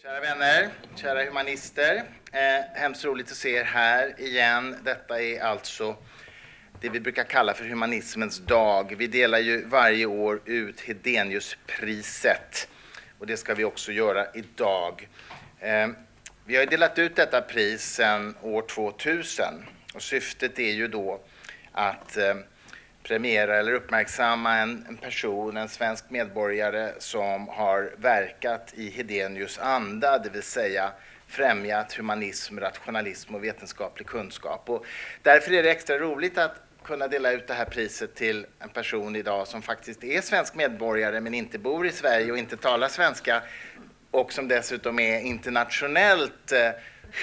Kära vänner, kära humanister, hemskt roligt att se er här igen. Detta är alltså det vi brukar kalla för humanismens dag. Vi delar ju varje år ut Hedeniuspriset och det ska vi också göra idag. Vi har delat ut detta pris sedan år 2000 och syftet är ju då att premiera eller uppmärksamma en person, en svensk medborgare som har verkat i Hedenius anda, det vill säga främjat humanism, rationalism och vetenskaplig kunskap. Och därför är det extra roligt att kunna dela ut det här priset till en person idag som faktiskt är svensk medborgare men inte bor i Sverige och inte talar svenska och som dessutom är internationellt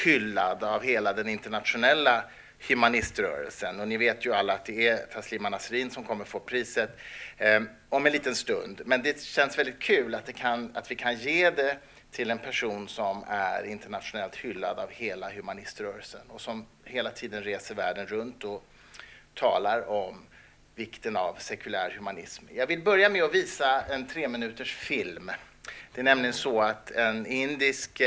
hyllad av hela den internationella humaniströrelsen. Och ni vet ju alla att det är Taslima Nasrin som kommer få priset om en liten stund. Men det känns väldigt kul att vi kan ge det till en person som är internationellt hyllad av hela humaniströrelsen och som hela tiden reser världen runt och talar om vikten av sekulär humanism. Jag vill börja med att visa en 3-minuters film. Det är nämligen så att en indisk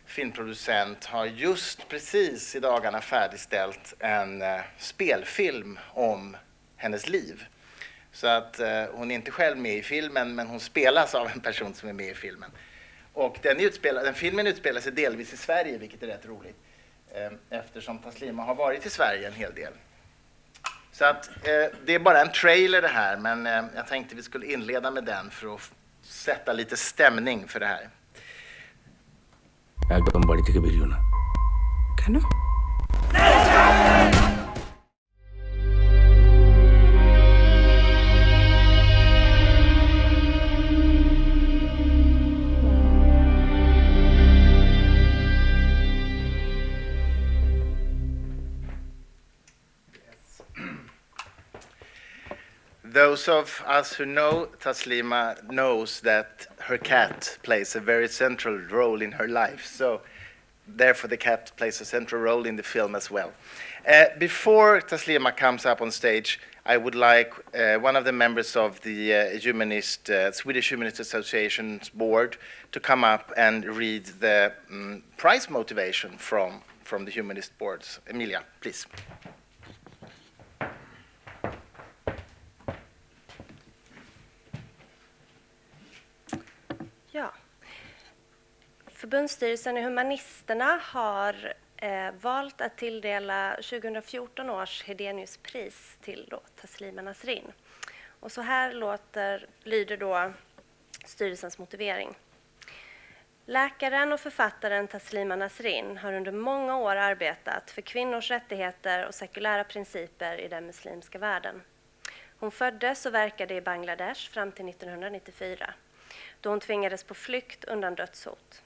filmproducent har just precis i dagarna färdigställt en spelfilm om hennes liv. Så att hon är inte själv med i filmen, men hon spelas av en person som är med i filmen. Och den filmen utspelar sig delvis i Sverige, vilket är rätt roligt. Eftersom Taslima har varit i Sverige en hel del. Så att det är bara en trailer det här, men jag tänkte vi skulle inleda med den för att sätta lite stämning för det här. একদম বাড়ি থেকে বেরিও না কেন Those of us who know Taslima knows that her cat plays a very central role in her life. So therefore the cat plays a central role in the film as well. Before Taslima comes up on stage, I would like one of the members of the Swedish Humanist Association's board to come up and read the prize motivation from the Humanist boards. Emilia, please. Ja. Förbundsstyrelsen i Humanisterna har valt att tilldela 2014 års Hedeniuspris till Taslima Nasrin. Och så här lyder då styrelsens motivering. Läkaren och författaren Taslima Nasrin har under många år arbetat för kvinnors rättigheter och sekulära principer i den muslimska världen. Hon föddes och verkade i Bangladesh fram till 1994. Då hon tvingades på flykt undan dödshot.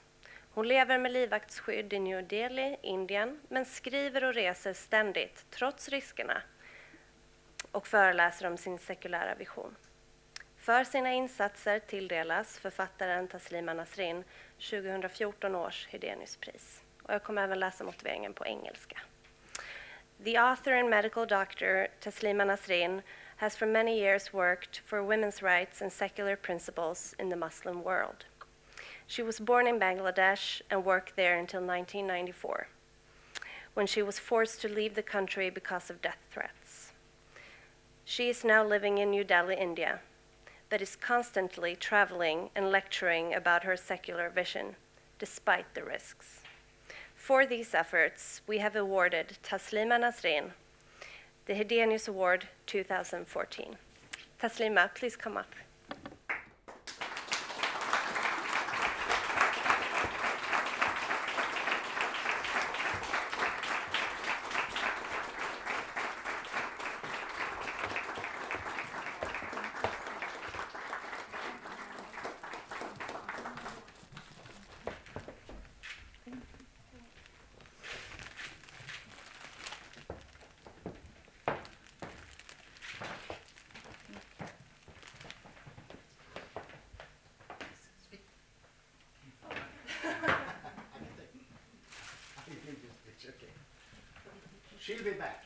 Hon lever med livvaktsskydd i New Delhi, Indien, men skriver och reser ständigt, trots riskerna, och föreläser om sin sekulära vision. För sina insatser tilldelas författaren Taslima Nasrin 2014 års Hedeniuspris. Och jag kommer även läsa motiveringen på engelska. The author and medical doctor Taslima Nasrin has for many years worked for women's rights and secular principles in the Muslim world. She was born in Bangladesh and worked there until 1994, when she was forced to leave the country because of death threats. She is now living in New Delhi, India, but is constantly traveling and lecturing about her secular vision, despite the risks. For these efforts, we have awarded Taslima Nasrin the Hedenius Award 2014. Taslima, please come up. She'll be back.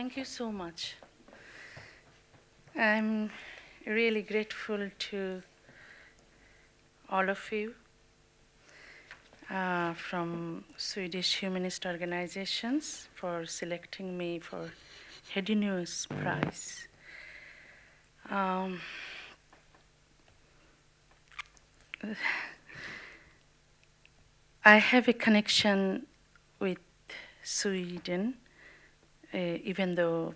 Thank you so much. I'm really grateful to all of you from Swedish humanist organizations for selecting me for Hedeniuspriset. I have a connection with Sweden, even though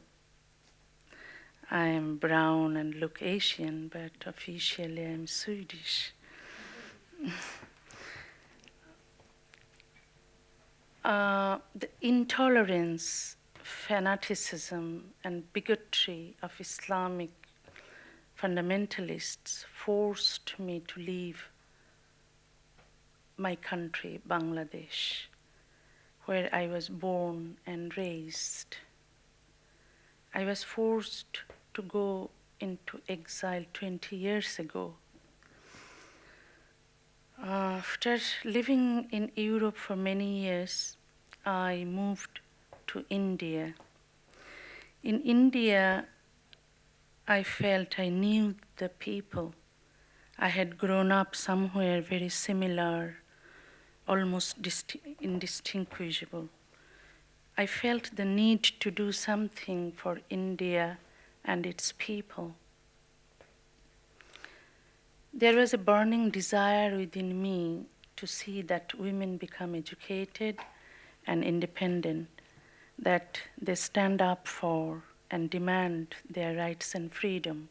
I am brown and look Asian, but officially I'm Swedish. The intolerance, fanaticism, and bigotry of Islamic fundamentalists forced me to leave my country, Bangladesh, where I was born and raised. I was forced to go into exile 20 years ago. After living in Europe for many years, I moved to India. In India, I felt I knew the people. I had grown up somewhere very similar, almost indistinguishable. I felt the need to do something for India and its people. There was a burning desire within me to see that women become educated and independent, that they stand up for and demand their rights and freedom.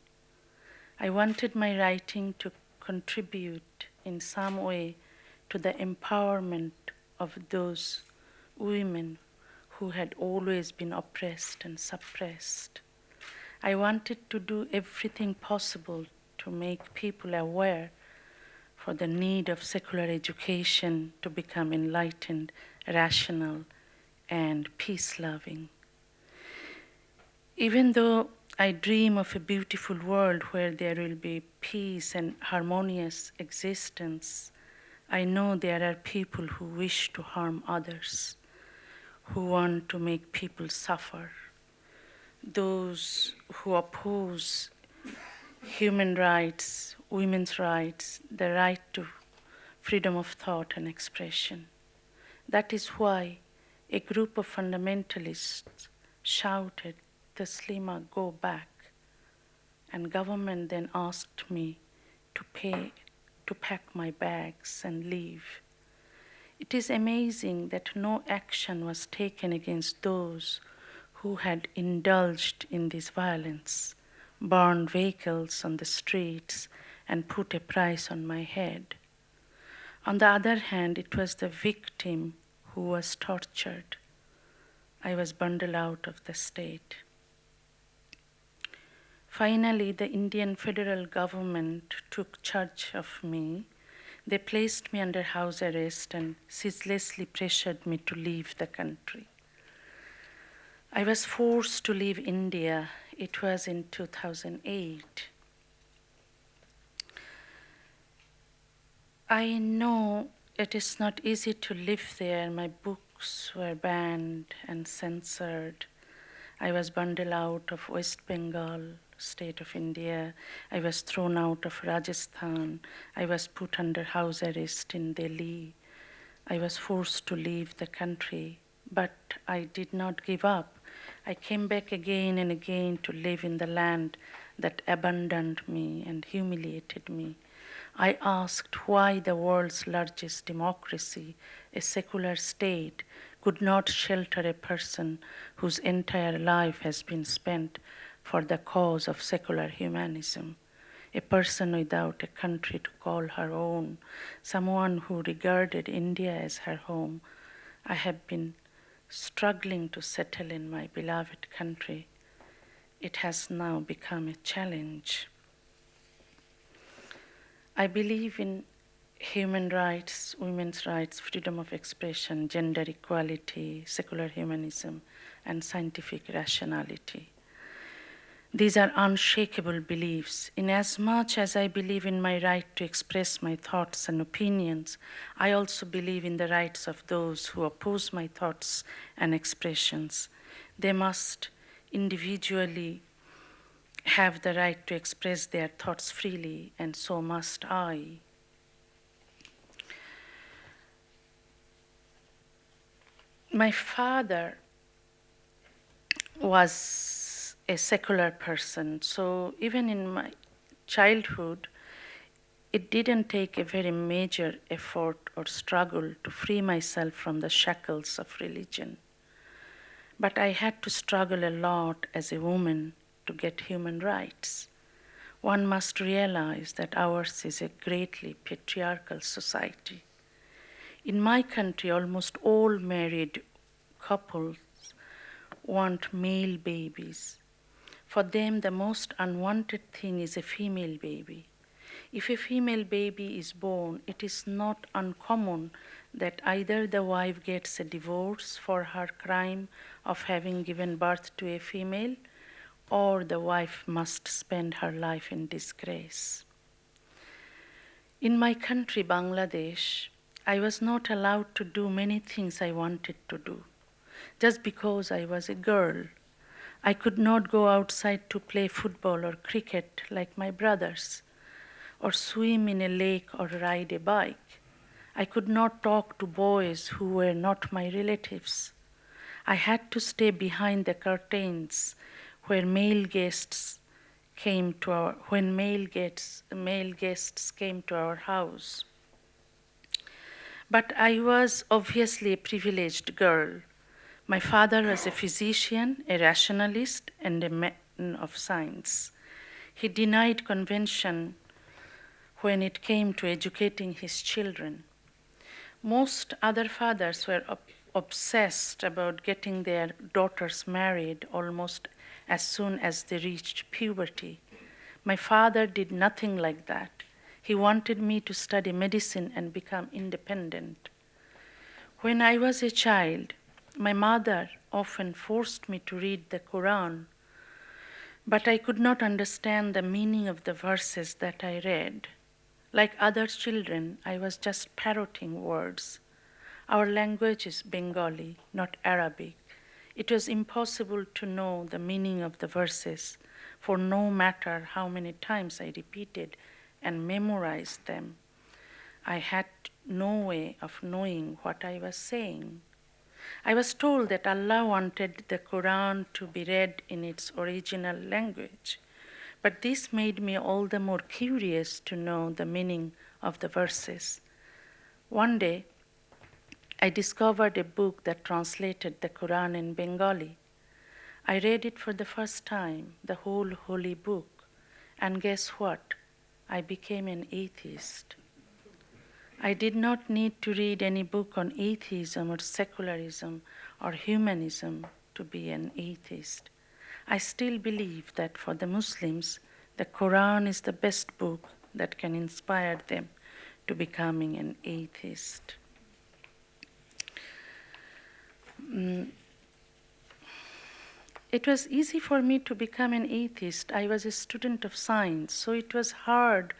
I wanted my writing to contribute in some way to the empowerment of those women who had always been oppressed and suppressed. I wanted to do everything possible to make people aware for the need of secular education to become enlightened, rational, and peace-loving. Even though I dream of a beautiful world where there will be peace and harmonious existence, I know there are people who wish to harm others, who want to make people suffer, those who oppose human rights, women's rights, the right to freedom of thought and expression. That is why a group of fundamentalists shouted, "Taslima, go back." And government then asked me to pack my bags and leave. It is amazing that no action was taken against those who had indulged in this violence, burned vehicles on the streets, and put a price on my head. On the other hand, it was the victim who was tortured. I was bundled out of the state. Finally, the Indian federal government took charge of me. They placed me under house arrest and ceaselessly pressured me to leave the country. I was forced to leave India. It was in 2008. I know it is not easy to live there. My books were banned and censored. I was bundled out of West Bengal, state of India. I was thrown out of Rajasthan. I was put under house arrest in Delhi. I was forced to leave the country, but I did not give up. I came back again and again to live in the land that abandoned me and humiliated me. I asked why the world's largest democracy, a secular state, could not shelter a person whose entire life has been spent for the cause of secular humanism, a person without a country to call her own, someone who regarded India as her home. I have been struggling to settle in my beloved country. It has now become a challenge. I believe in human rights, women's rights, freedom of expression, gender equality, secular humanism, and scientific rationality. These are unshakable beliefs. Inasmuch as I believe in my right to express my thoughts and opinions, I also believe in the rights of those who oppose my thoughts and expressions. They must individually have the right to express their thoughts freely, and so must I. My father was a secular person, so even in my childhood, it didn't take a very major effort or struggle to free myself from the shackles of religion. But I had to struggle a lot as a woman to get human rights. One must realize that ours is a greatly patriarchal society. In my country, almost all married couples want male babies. For them, the most unwanted thing is a female baby. If a female baby is born, it is not uncommon that either the wife gets a divorce for her crime of having given birth to a female, or the wife must spend her life in disgrace. In my country, Bangladesh, I was not allowed to do many things I wanted to do. Just because I was a girl, I could not go outside to play football or cricket like my brothers, or swim in a lake or ride a bike. I could not talk to boys who were not my relatives. I had to stay behind the curtains where male guests came to our house. But I was obviously a privileged girl. My father was a physician, a rationalist, and a man of science. He denied convention when it came to educating his children. Most other fathers were obsessed about getting their daughters married almost as soon as they reached puberty. My father did nothing like that. He wanted me to study medicine and become independent. When I was a child, my mother often forced me to read the Quran, but I could not understand the meaning of the verses that I read. Like other children, I was just parroting words. Our language is Bengali, not Arabic. It was impossible to know the meaning of the verses, for no matter how many times I repeated and memorized them, I had no way of knowing what I was saying. I was told that Allah wanted the Quran to be read in its original language, but this made me all the more curious to know the meaning of the verses. One day, I discovered a book that translated the Quran in Bengali. I read it for the first time, the whole holy book, and guess what? I became an atheist. I did not need to read any book on atheism or secularism or humanism to be an atheist. I still believe that for the Muslims, the Quran is the best book that can inspire them to becoming an atheist. It was easy for me to become an atheist. I was a student of science, so it was hard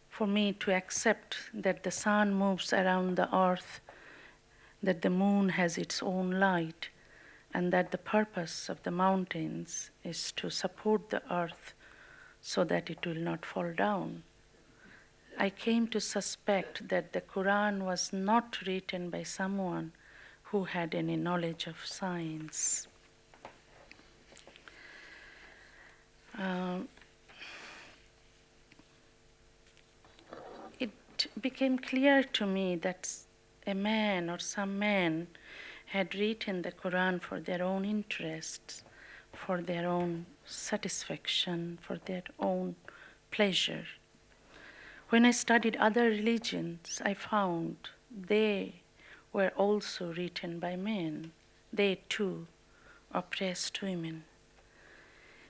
for me to accept that the sun moves around the earth, that the moon has its own light, and that the purpose of the mountains is to support the earth so that it will not fall down. I came to suspect that the Quran was not written by someone who had any knowledge of science. It became clear to me that a man or some men had written the Quran for their own interests, for their own satisfaction, for their own pleasure. When I studied other religions, I found they were also written by men. They too oppressed women.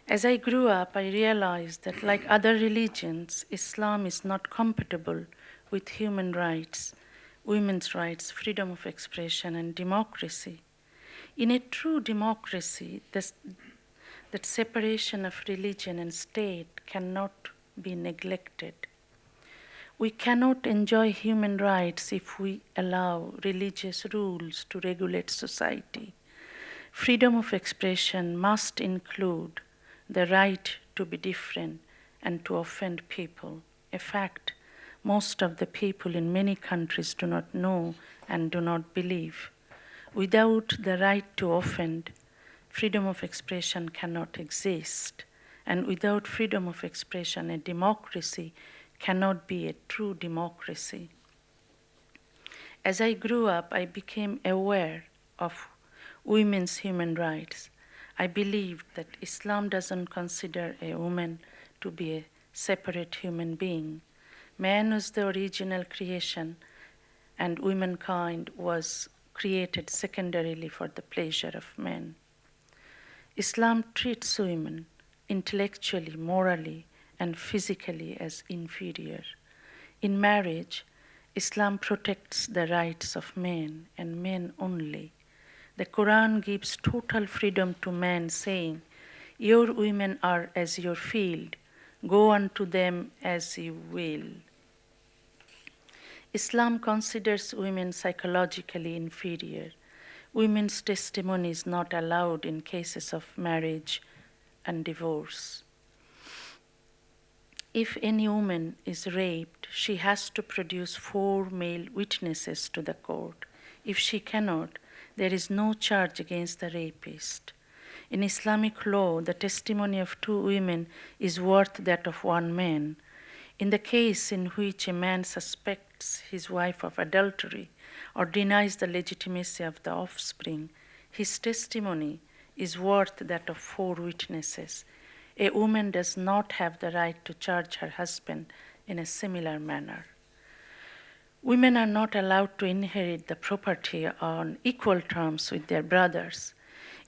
As I grew up, I realized that like other religions, Islam is not compatible with human rights, women's rights, freedom of expression, and democracy. In a true democracy, that separation of religion and state cannot be neglected. We cannot enjoy human rights if we allow religious rules to regulate society. Freedom of expression must include the right to be different and to offend people, a fact most of the people in many countries do not know and do not believe. Without the right to offend, freedom of expression cannot exist. And without freedom of expression, a democracy cannot be a true democracy. As I grew up, I became aware of women's human rights. I believed that Islam doesn't consider a woman to be a separate human being. Man was the original creation, and womankind was created secondarily for the pleasure of men. Islam treats women intellectually, morally, and physically as inferior. In marriage, Islam protects the rights of men and men only. The Quran gives total freedom to men, saying, "Your women are as your field, go unto them as you will." Islam considers women psychologically inferior. Women's testimony is not allowed in cases of marriage and divorce. If any woman is raped, she has to produce 4 male witnesses to the court. If she cannot, there is no charge against the rapist. In Islamic law, the testimony of 2 women is worth that of 1 man. In the case in which a man suspects his wife of adultery or denies the legitimacy of the offspring, his testimony is worth that of 4 witnesses. A woman does not have the right to charge her husband in a similar manner. Women are not allowed to inherit the property on equal terms with their brothers.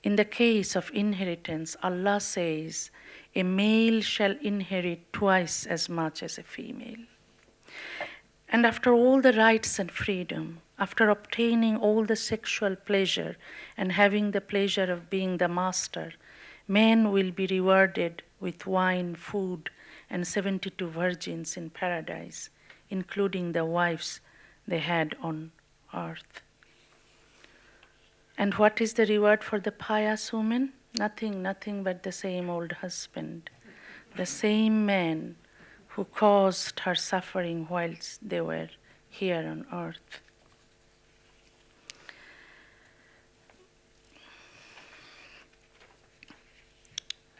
In the case of inheritance, Allah says, "A male shall inherit twice as much as a female." And after all the rights and freedom, after obtaining all the sexual pleasure and having the pleasure of being the master, men will be rewarded with wine, food, and 72 virgins in paradise, including the wives they had on earth. And what is the reward for the pious woman? Nothing but the same old husband, the same man who caused her suffering whilst they were here on earth.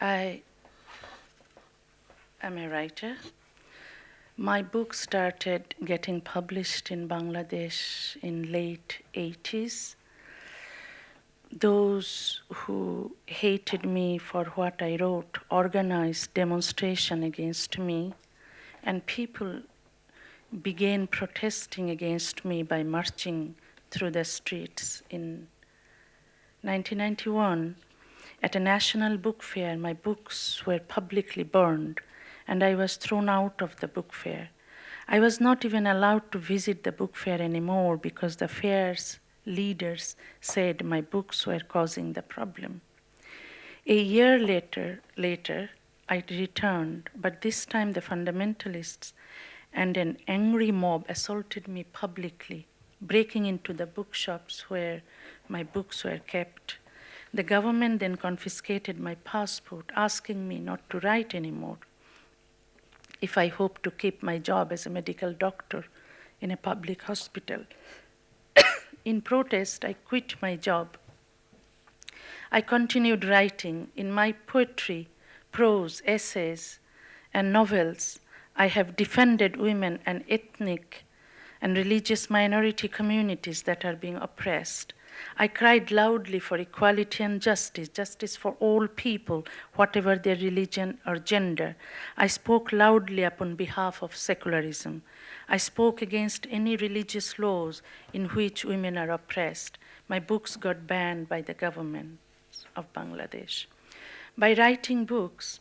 I am a writer. My book started getting published in Bangladesh in late 80s. Those who hated me for what I wrote organized demonstration against me, and people began protesting against me by marching through the streets. In 1991, at a national book fair, my books were publicly burned, and I was thrown out of the book fair. I was not even allowed to visit the book fair anymore because the fair's leaders said my books were causing the problem. A year later, I returned, but this time the fundamentalists and an angry mob assaulted me publicly, breaking into the bookshops where my books were kept. The government then confiscated my passport, asking me not to write anymore if I hoped to keep my job as a medical doctor in a public hospital. In protest, I quit my job. I continued writing. In my poetry, prose, essays, and novels, I have defended women and ethnic and religious minority communities that are being oppressed. I cried loudly for equality and justice, justice for all people, whatever their religion or gender. I spoke loudly upon behalf of secularism. I spoke against any religious laws in which women are oppressed. My books got banned by the government of Bangladesh. By writing books,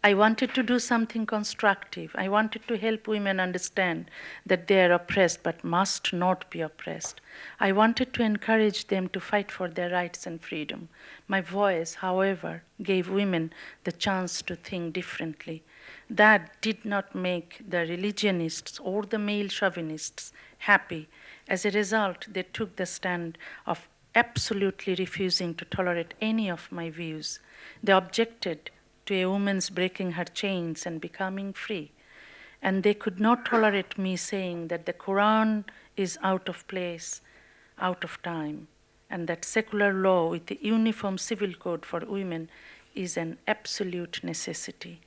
I wanted to do something constructive. I wanted to help women understand that they are oppressed but must not be oppressed. I wanted to encourage them to fight for their rights and freedom. My voice, however, gave women the chance to think differently. That did not make the religionists or the male chauvinists happy. As a result, they took the stand of absolutely refusing to tolerate any of my views. They objected to a woman's breaking her chains and becoming free. And they could not tolerate me saying that the Quran is out of place, out of time, and that secular law with the uniform civil code for women is an absolute necessity.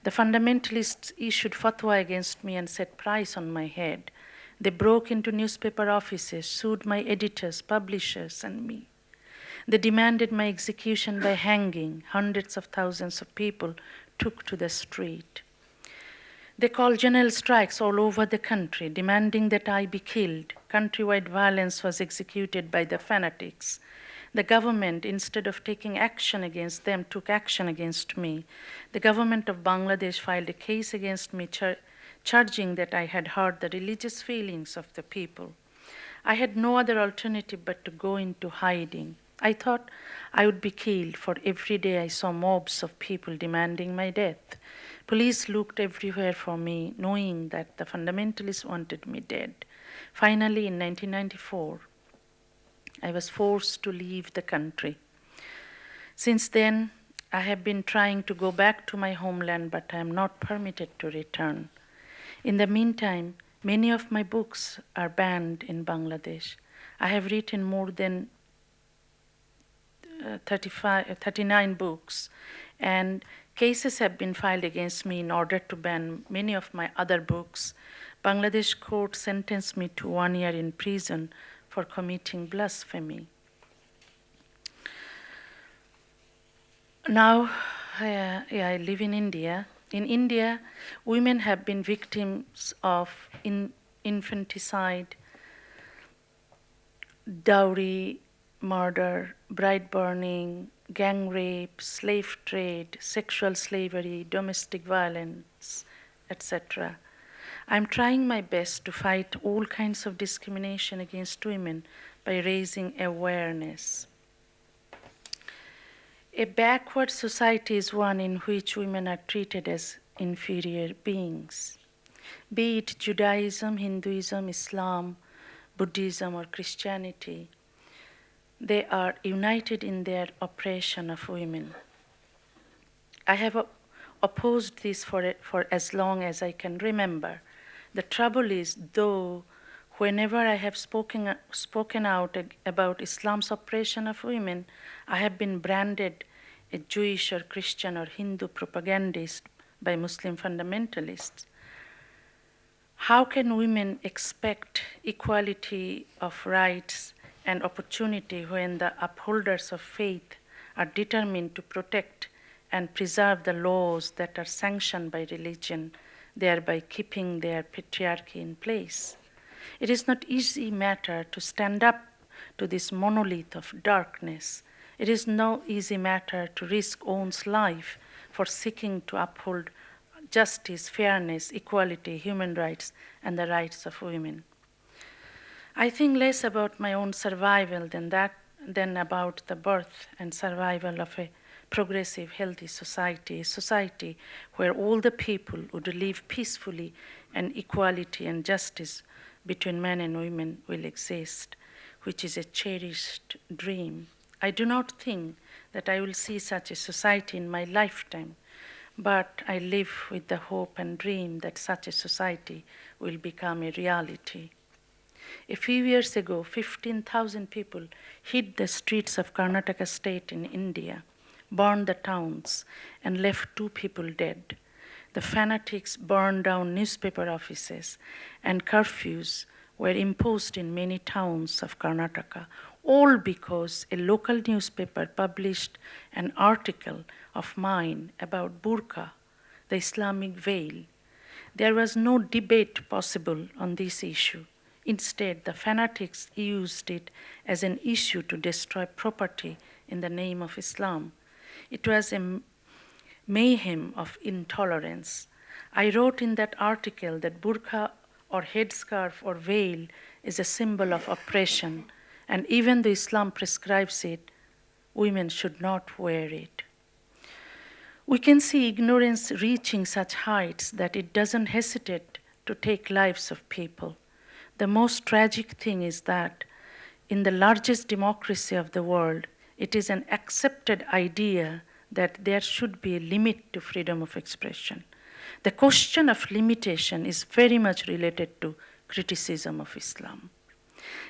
The fundamentalists issued fatwa against me and set price on my head. They broke into newspaper offices, sued my editors, publishers, and me. They demanded my execution by hanging. Hundreds of thousands of people took to the street. They called general strikes all over the country, demanding that I be killed. Countrywide violence was executed by the fanatics. The government, instead of taking action against them, took action against me. The government of Bangladesh filed a case against me, charging that I had hurt the religious feelings of the people. I had no other alternative but to go into hiding. I thought I would be killed, for every day I saw mobs of people demanding my death. Police looked everywhere for me, knowing that the fundamentalists wanted me dead. Finally, in 1994, I was forced to leave the country. Since then, I have been trying to go back to my homeland, but I am not permitted to return. In the meantime, many of my books are banned in Bangladesh. I have written more than 39 books, and cases have been filed against me in order to ban many of my other books. Bangladesh court sentenced me to 1 year in prison for committing blasphemy. Now, I live in India. In India, women have been victims of infanticide, dowry, murder, bride burning, gang rape, slave trade, sexual slavery, domestic violence, etc. I'm trying my best to fight all kinds of discrimination against women by raising awareness. A backward society is one in which women are treated as inferior beings. Be it Judaism, Hinduism, Islam, Buddhism, or Christianity, they are united in their oppression of women. I have opposed this for as long as I can remember. The trouble is, though, whenever I have spoken out about Islam's oppression of women, I have been branded a Jewish or Christian or Hindu propagandist by Muslim fundamentalists. How can women expect equality of rights and opportunity when the upholders of faith are determined to protect and preserve the laws that are sanctioned by religion, thereby keeping their patriarchy in place? It is not easy matter to stand up to this monolith of darkness. It is no easy matter to risk one's life for seeking to uphold justice, fairness, equality, human rights, and the rights of women. I think less about my own survival than about the birth and survival of a progressive, healthy society, a society where all the people would live peacefully and equality and justice between men and women will exist, which is a cherished dream. I do not think that I will see such a society in my lifetime, but I live with the hope and dream that such a society will become a reality. A few years ago, 15,000 people hit the streets of Karnataka state in India, burned the towns, and left 2 people dead. The fanatics burned down newspaper offices, and curfews were imposed in many towns of Karnataka, all because a local newspaper published an article of mine about burqa, the Islamic veil. There was no debate possible on this issue. Instead, the fanatics used it as an issue to destroy property in the name of Islam. It was a mayhem of intolerance. I wrote in that article that burqa or headscarf or veil is a symbol of oppression, and even though Islam prescribes it, women should not wear it. We can see ignorance reaching such heights that it doesn't hesitate to take lives of people. The most tragic thing is that in the largest democracy of the world, it is an accepted idea that there should be a limit to freedom of expression. The question of limitation is very much related to criticism of Islam.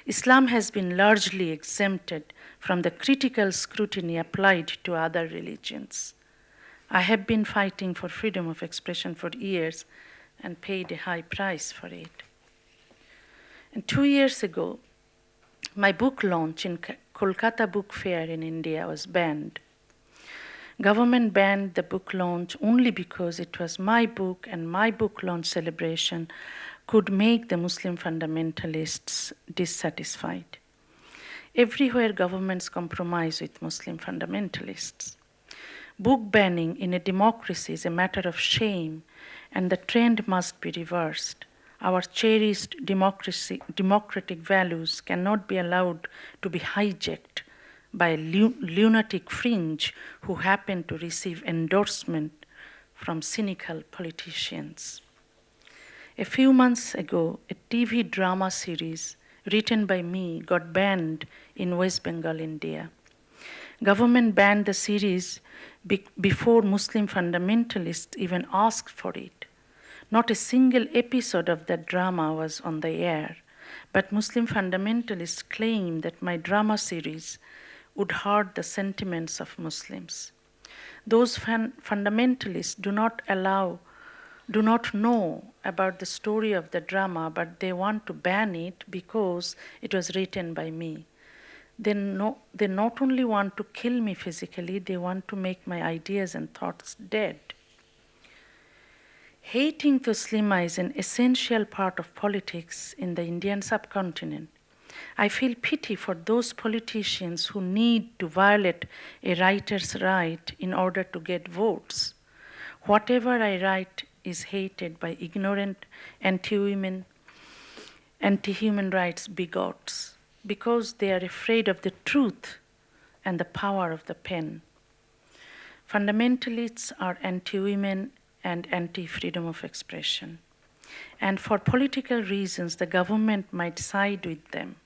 Islam has been largely exempted from the critical scrutiny applied to other religions. I have been fighting for freedom of expression for years and paid a high price for it. And 2 years ago, my book launch in Kolkata Book Fair in India was banned. Government banned the book launch only because it was my book, and my book launch celebration could make the Muslim fundamentalists dissatisfied. Everywhere governments compromise with Muslim fundamentalists. Book banning in a democracy is a matter of shame, and the trend must be reversed. Our cherished democratic values cannot be allowed to be hijacked by a lunatic fringe who happen to receive endorsement from cynical politicians. A few months ago, a TV drama series written by me got banned in West Bengal, India. Government banned the series before Muslim fundamentalists even asked for it. Not a single episode of that drama was on the air, but Muslim fundamentalists claimed that my drama series would hurt the sentiments of Muslims. Those fundamentalists do not know about the story of the drama, but they want to ban it because it was written by me. They not only want to kill me physically, they want to make my ideas and thoughts dead. Hating Taslima is an essential part of politics in the Indian subcontinent. I feel pity for those politicians who need to violate a writer's right in order to get votes. Whatever I write is hated by ignorant, anti-human rights bigots because they are afraid of the truth and the power of the pen. Fundamentalists are anti-women and anti-freedom of expression. And for political reasons, the government might side with them.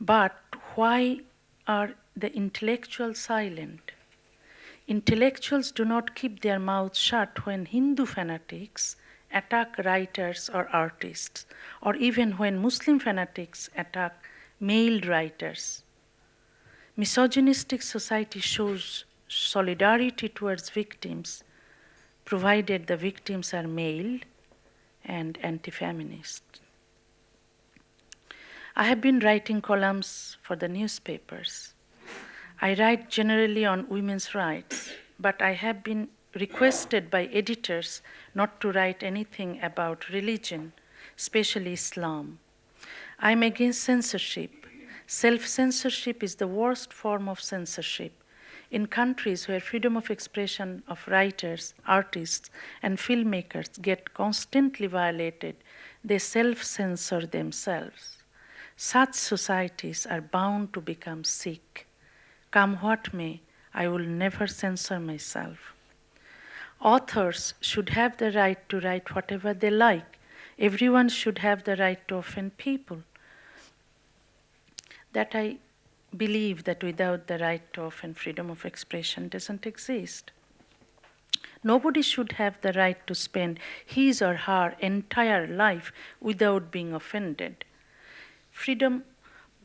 But why are the intellectuals silent? Intellectuals do not keep their mouths shut when Hindu fanatics attack writers or artists, or even when Muslim fanatics attack male writers. Misogynistic society shows solidarity towards victims, provided the victims are male and anti-feminist. I have been writing columns for the newspapers. I write generally on women's rights, but I have been requested by editors not to write anything about religion, especially Islam. I am against censorship. Self-censorship is the worst form of censorship. In countries where freedom of expression of writers, artists, and filmmakers get constantly violated, they self-censor themselves. Such societies are bound to become sick. Come what may, I will never censor myself. Authors should have the right to write whatever they like. Everyone should have the right to offend people. That I believe that without the right to offend, freedom of expression doesn't exist. Nobody should have the right to spend his or her entire life without being offended. Freedom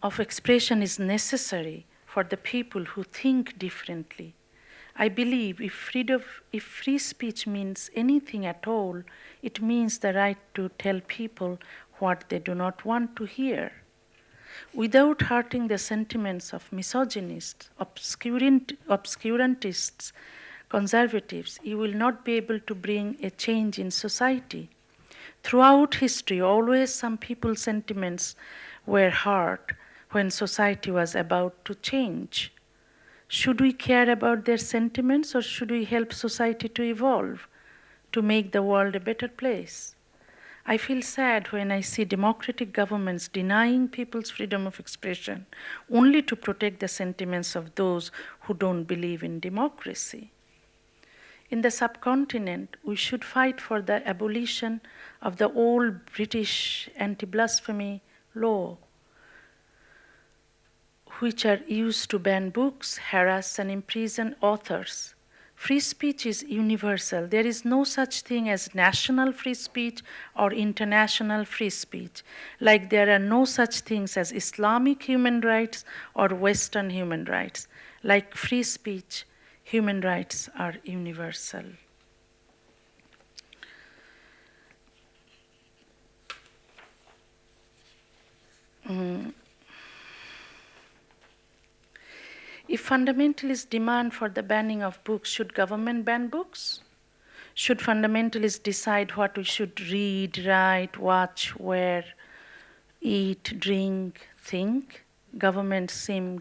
of expression is necessary for the people who think differently. I believe if free speech means anything at all, it means the right to tell people what they do not want to hear. Without hurting the sentiments of misogynists, obscurantists, conservatives, you will not be able to bring a change in society. Throughout history, always some people's sentiments were hurt when society was about to change. Should we care about their sentiments, or should we help society to evolve, to make the world a better place? I feel sad when I see democratic governments denying people's freedom of expression only to protect the sentiments of those who don't believe in democracy. In the subcontinent, we should fight for the abolition of the old British anti-blasphemy law. which are used to ban books, harass and imprison authors. Free speech is universal. There is no such thing as national free speech or international free speech, like there are no such things as Islamic human rights or Western human rights. Like free speech, human rights are universal. If fundamentalists demand for the banning of books, should government ban books? Should fundamentalists decide what we should read, write, watch, wear, eat, drink, think? Government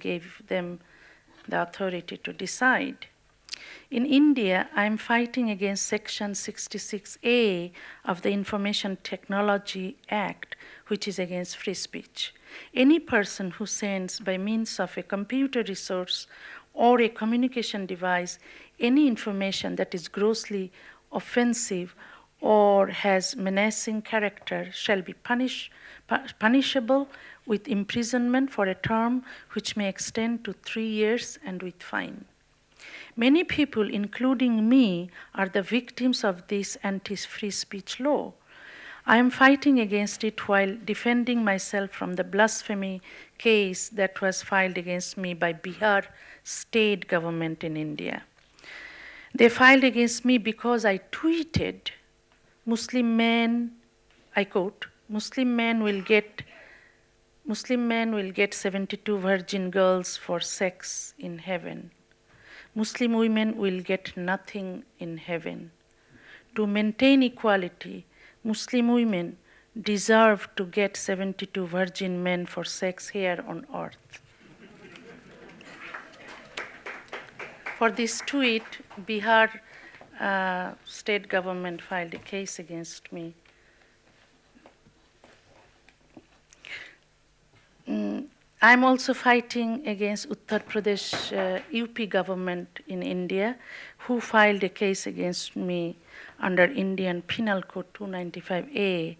gave them the authority to decide. In India, I'm fighting against Section 66A of the Information Technology Act, which is against free speech. Any person who sends by means of a computer resource or a communication device any information that is grossly offensive or has menacing character shall be punishable with imprisonment for a term which may extend to 3 years and with fine. Many people, including me, are the victims of this anti-free speech law. I am fighting against it while defending myself from the blasphemy case that was filed against me by Bihar state government in India. They filed against me because I tweeted, Muslim men, I quote, Muslim men will get 72 virgin girls for sex in heaven. Muslim women will get nothing in heaven. To maintain equality, Muslim women deserve to get 72 virgin men for sex here on earth. For this tweet, Bihar state government filed a case against me. I'm also fighting against Uttar Pradesh UP government in India, who filed a case against me under Indian Penal Code 295A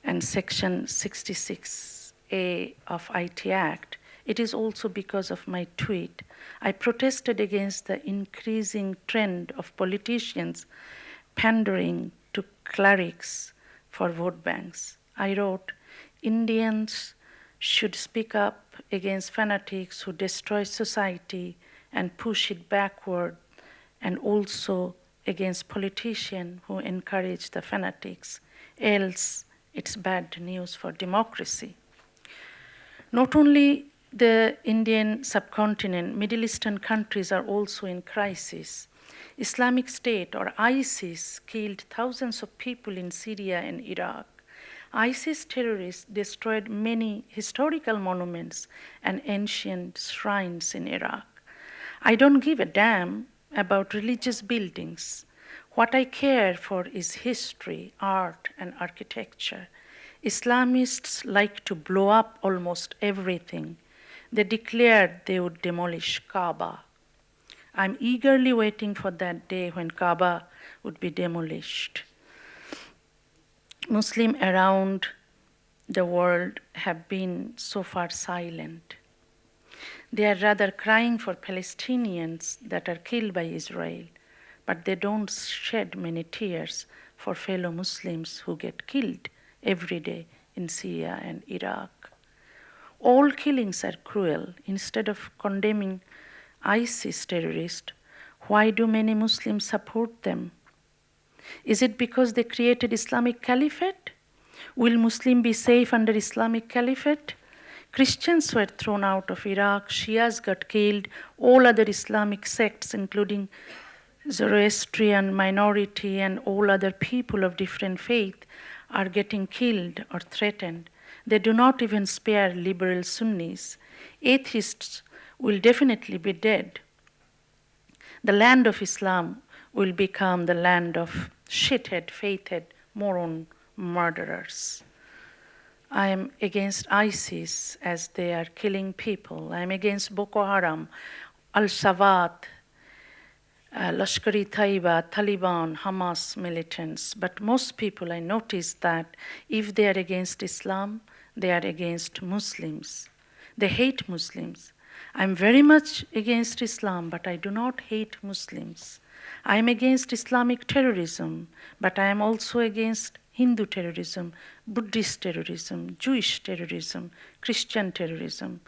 and Section 66A of IT Act. It is also because of my tweet. I protested against the increasing trend of politicians pandering to clerics for vote banks. I wrote, Indians should speak up against fanatics who destroy society and push it backward, and also against politicians who encourage the fanatics, else it's bad news for democracy. Not only the Indian subcontinent, Middle Eastern countries are also in crisis. Islamic State or ISIS killed thousands of people in Syria and Iraq. ISIS terrorists destroyed many historical monuments and ancient shrines in Iraq. I don't give a damn about religious buildings. What I care for is history, art, and architecture. Islamists like to blow up almost everything. They declared they would demolish Kaaba. I'm eagerly waiting for that day when Kaaba would be demolished. Muslims around the world have been so far silent. They are rather crying for Palestinians that are killed by Israel, but they don't shed many tears for fellow Muslims who get killed every day in Syria and Iraq. All killings are cruel. Instead of condemning ISIS terrorists, why do many Muslims support them? Is it because they created Islamic Caliphate? Will Muslims be safe under Islamic Caliphate? Christians were thrown out of Iraq, Shias got killed, all other Islamic sects, including Zoroastrian minority and all other people of different faith, are getting killed or threatened. They do not even spare liberal Sunnis. Atheists will definitely be dead. The land of Islam will become the land of shithead, faithhead, moron murderers. I am against ISIS as they are killing people. I am against Boko Haram, Al-Shabaab, Lashkar-e-Taiba, Taliban, Hamas militants. But most people, I notice that if they are against Islam, they are against Muslims. They hate Muslims. I'm very much against Islam, but I do not hate Muslims. I am against Islamic terrorism, but I am also against Hindu terrorism, Buddhist terrorism, Jewish terrorism, Christian terrorism.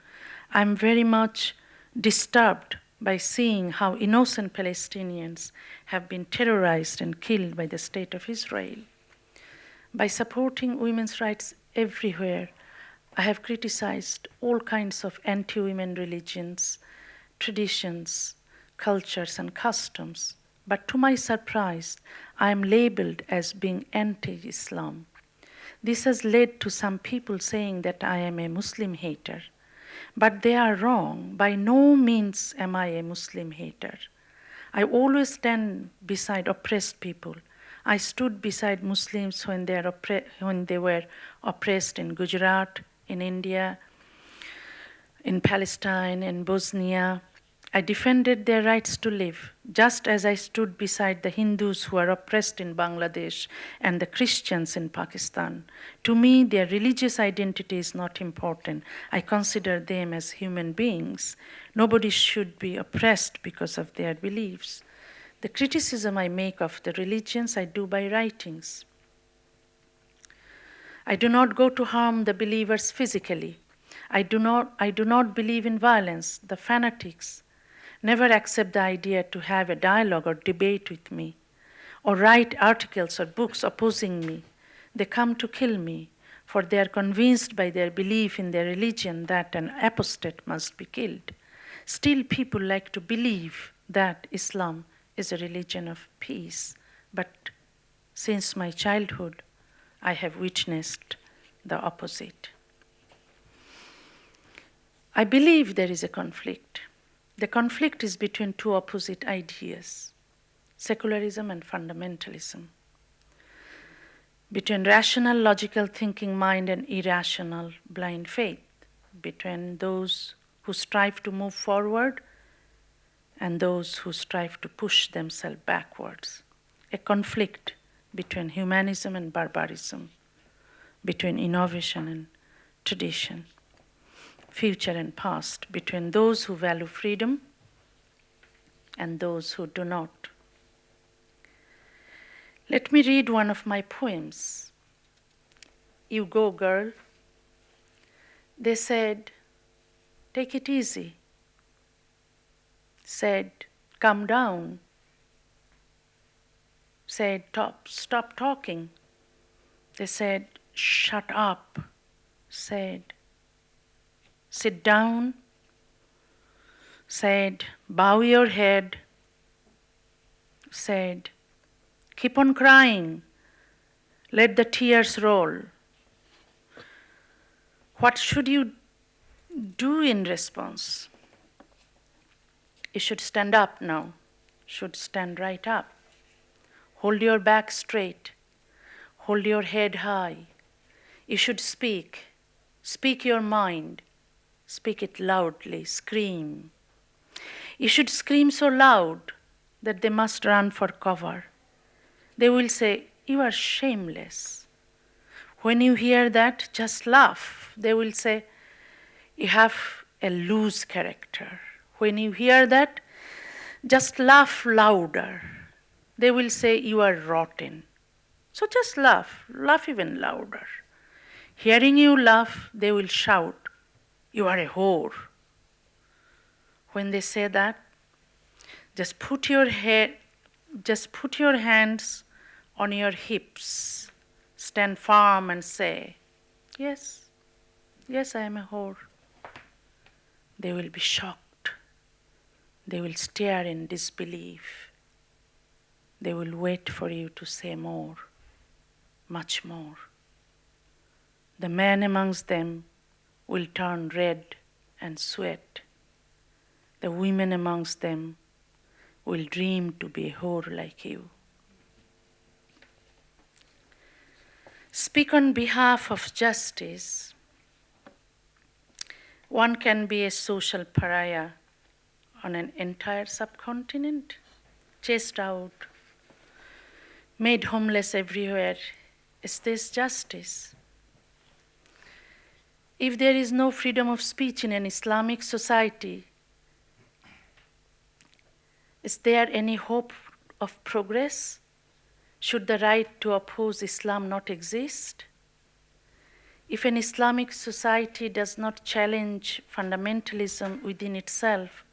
I'm very much disturbed by seeing how innocent Palestinians have been terrorized and killed by the state of Israel. By supporting women's rights everywhere, I have criticized all kinds of anti-women religions, traditions, cultures, and customs. But to my surprise, I am labeled as being anti-Islam. This has led to some people saying that I am a Muslim hater. But they are wrong. By no means am I a Muslim hater. I always stand beside oppressed people. I stood beside Muslims when they were oppressed in Gujarat, in India, in Palestine, in Bosnia. I defended their rights to live, just as I stood beside the Hindus who are oppressed in Bangladesh and the Christians in Pakistan. To me, their religious identity is not important. I consider them as human beings. Nobody should be oppressed because of their beliefs. The criticism I make of the religions I do by writings. I do not go to harm the believers physically. I do not believe in violence. The fanatics never accept the idea to have a dialogue or debate with me, or write articles or books opposing me. They come to kill me, for they are convinced by their belief in their religion that an apostate must be killed. Still, people like to believe that Islam is a religion of peace. But since my childhood, I have witnessed the opposite. I believe there is a conflict. The conflict is between two opposite ideas, secularism and fundamentalism, between rational, logical thinking mind and irrational, blind faith, between those who strive to move forward and those who strive to push themselves backwards, a conflict between humanism and barbarism, between innovation and tradition, future and past, between those who value freedom and those who do not. Let me read one of my poems. You go, girl. They said, take it easy. Said, come down. Said, stop talking. They said, shut up. Said, sit down. Said, bow your head. Said, keep on crying. Let the tears roll. What should you do in response? You should stand up now. Should stand right up. Hold your back straight. Hold your head high. You should speak. Speak your mind. Speak it loudly. Scream. You should scream so loud that they must run for cover. They will say, you are shameless. When you hear that, just laugh. They will say, you have a loose character. When you hear that, just laugh louder. They will say, you are rotten. So just laugh even louder. Hearing you laugh, they will shout, you are a whore. When they say that, just put your hands on your hips, stand firm and say, yes, I am a whore. They will be shocked. They will stare in disbelief. They will wait for you to say more, much more. The man amongst them will turn red and sweat. The women amongst them will dream to be a whore like you. Speak on behalf of justice. One can be a social pariah on an entire subcontinent, chased out, made homeless everywhere. Is this justice? If there is no freedom of speech in an Islamic society, is there any hope of progress? Should the right to oppose Islam not exist? If an Islamic society does not challenge fundamentalism within itself,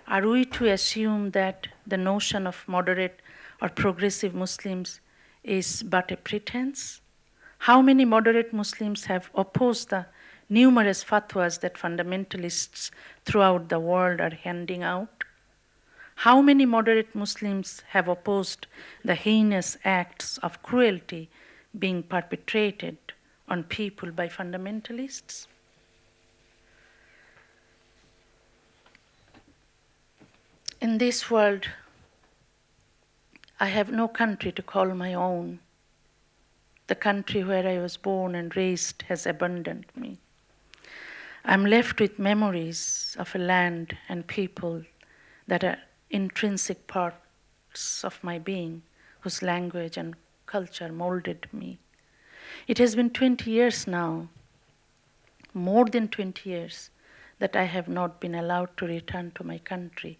are we to assume that the notion of moderate or progressive Muslims is but a pretense? How many moderate Muslims have opposed the numerous fatwas that fundamentalists throughout the world are handing out? How many moderate Muslims have opposed the heinous acts of cruelty being perpetrated on people by fundamentalists? In this world, I have no country to call my own. The country where I was born and raised has abandoned me. I'm left with memories of a land and people that are intrinsic parts of my being, whose language and culture molded me. It has been 20 years now, more than 20 years, that I have not been allowed to return to my country.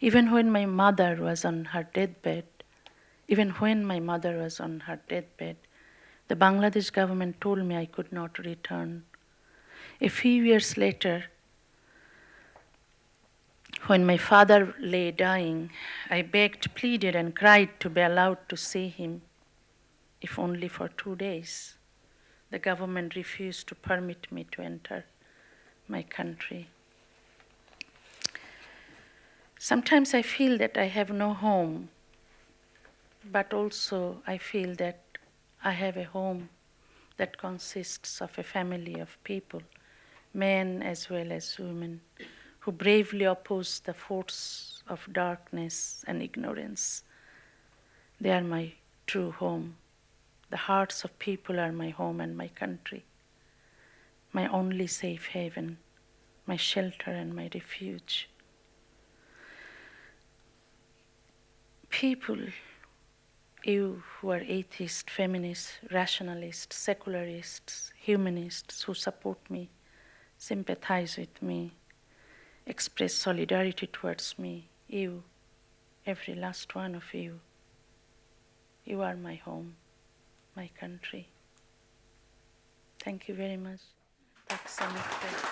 Even when my mother was on her deathbed, the Bangladesh government told me I could not return. A few years later, when my father lay dying, I begged, pleaded, and cried to be allowed to see him, if only for 2 days. The government refused to permit me to enter my country. Sometimes I feel that I have no home, but also I feel that I have a home that consists of a family of people, men as well as women, who bravely oppose the force of darkness and ignorance. They are my true home. The hearts of people are my home and my country, my only safe haven, my shelter and my refuge. People, you who are atheists, feminists, rationalists, secularists, humanists who support me, sympathize with me, express solidarity towards me, you, every last one of you, you are my home, my country. Thank you very much. Tack så mycket.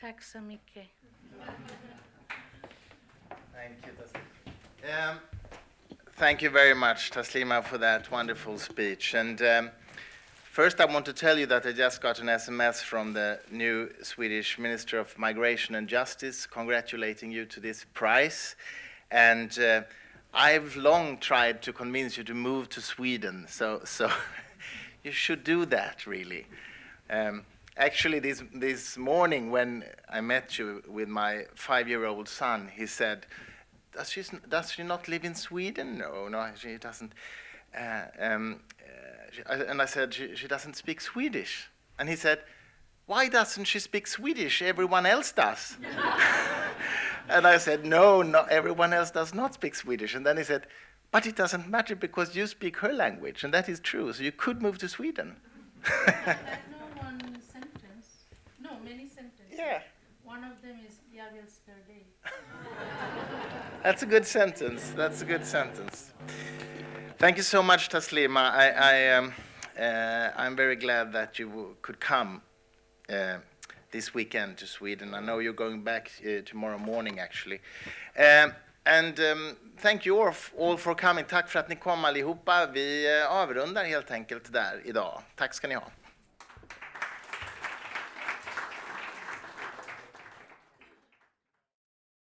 Tack så mycket. Thank you very much, Taslima, for that wonderful speech. And first I want to tell you that I just got an SMS from the new Swedish Minister of Migration and Justice congratulating you to this prize. And I've long tried to convince you to move to Sweden, so you should do that, really. Actually, this morning when I met you with my 5-year-old son, he said, does she not live in Sweden? No, she doesn't. And I said, she doesn't speak Swedish. And he said, why doesn't she speak Swedish? Everyone else does. And I said, no, everyone else does not speak Swedish. And then he said, but it doesn't matter because you speak her language. And that is true. So you could move to Sweden. Many sentences. Yeah. One of them is "Jag älskar dig." That's a good sentence. That's a good sentence. Thank you so much, Taslima. I'm very glad that you could come this weekend to Sweden. I know you're going back tomorrow morning, actually. And thank you all for coming. Tack för att ni kom allihopa. Vi avrundar helt enkelt där idag. Tack ska ni ha.